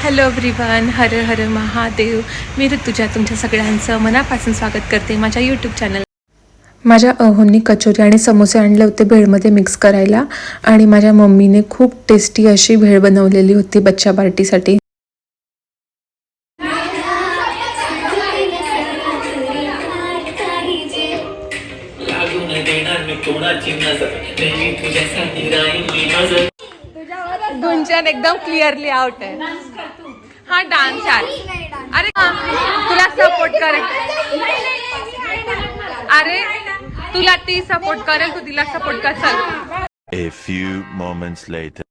Hello everyone, हर हर महादेव. मी ऋतुजा तुमच्या सगळ्यांचं मनापासून स्वागत करते माझ्या यूट्यूब चॅनल. माझ्या अहोंनी कचोरी आणि समोसे आणले होते भेळमध्ये मिक्स करायला, आणि माझ्या मम्मीने खूप टेस्टी अशी भेळ बनवलेली होती बच्चा पार्टीसाठी. गुंजन एकदम क्लिअरली आउट आहे. हा डान्स आहे. अरे तुला सपोर्ट करेल. अरे तुला ती सपोर्ट करेल, तू तिला सपोर्ट कर. चल. A few moments later.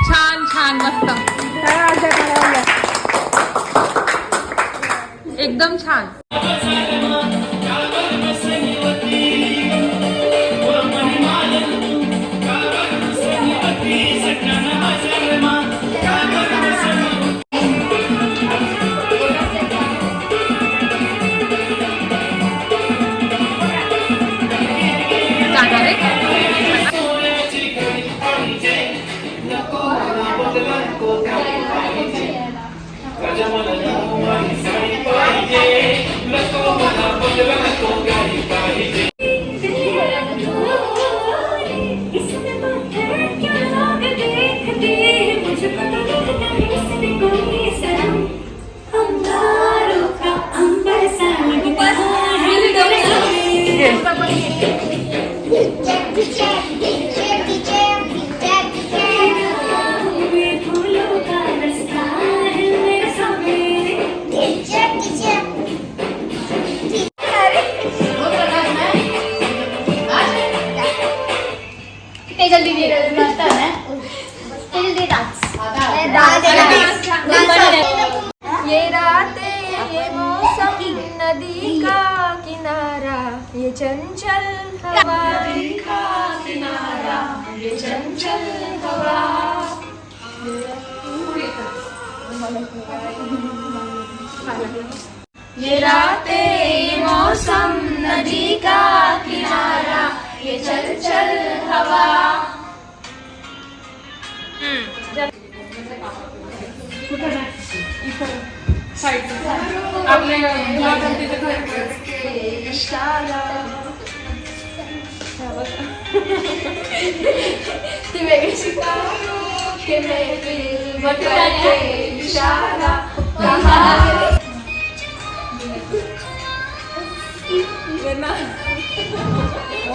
छान छान मस्त एकदम छान. ये रातें ये मौसम नदी का किनारा ये चंचल हवा का किनारा ये चंचल हवा. ये रातें ये मौसम नदी का किनारा ये चंचल हवा.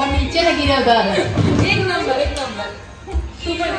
नीचे लगी रहा एक नंबर सुपर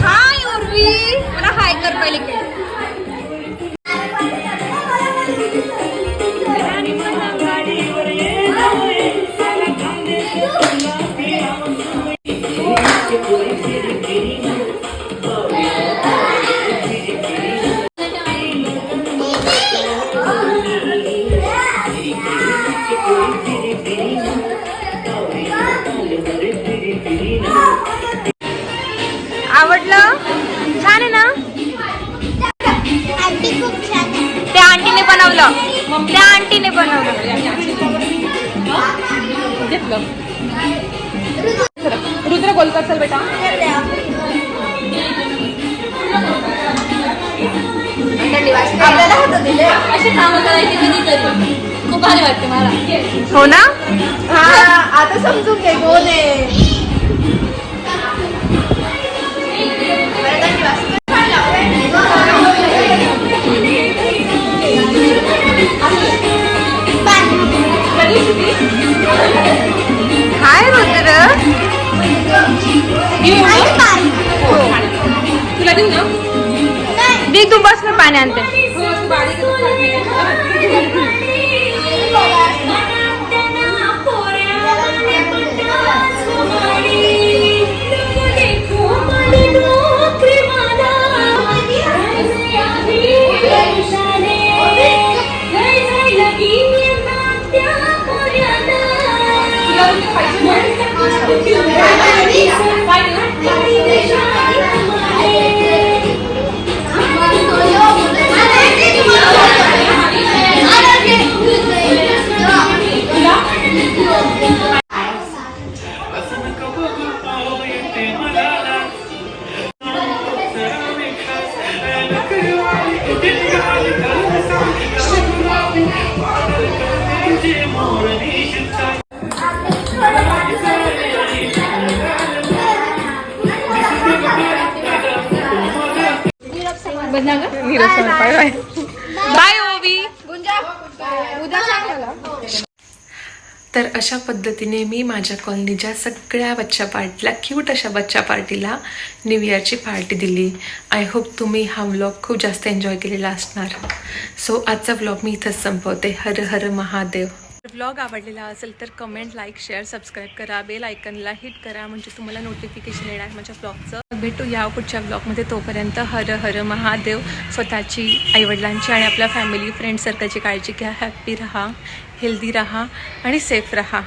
हाय उर्वी, मला हाय कर पहिले. आवडलं? छान आहे ना? त्या आंटीने बनवलं. त्या आंटीने बनवलं. रुद्र गोल कर चल बेटा. अशी कामं करायची कधीतरी खूप भारी वाटते मला. हो ना? हा आता समजून घे कोण आहे. तुला देऊ ना दी तू बस मी पाणी आणते. बाय ओवी. तर अशा पद्धतीने मी माझ्या कॉलनीच्या सगळ्या बच्चा पार्टीला क्यूट अशा बच्चा पार्टीला न्यू इयरची पार्टी दिली. आय होप तुम्ही हा व्लॉग खूप जास्त एन्जॉय केलेला असणार. सो आजचा व्लॉग मी इथंच संपवते. हर हर महादेव. व्लॉग आवडलेला असेल तर कमेंट, लाईक, शेअर, सबस्क्राईब करा. बेल आयकनला हिट करा म्हणजे तुम्हाला नोटिफिकेशन येणार माझ्या ब्लॉगचं. भेटू या पुढच्या ब्लॉगमध्ये. तोपर्यंत हर हर महादेव. स्वतःची, आईवडिलांची आणि आपल्या फॅमिली फ्रेंड सर्कलची काळजी घ्या. हॅप्पी राहा, हेल्दी राहा आणि सेफ राहा.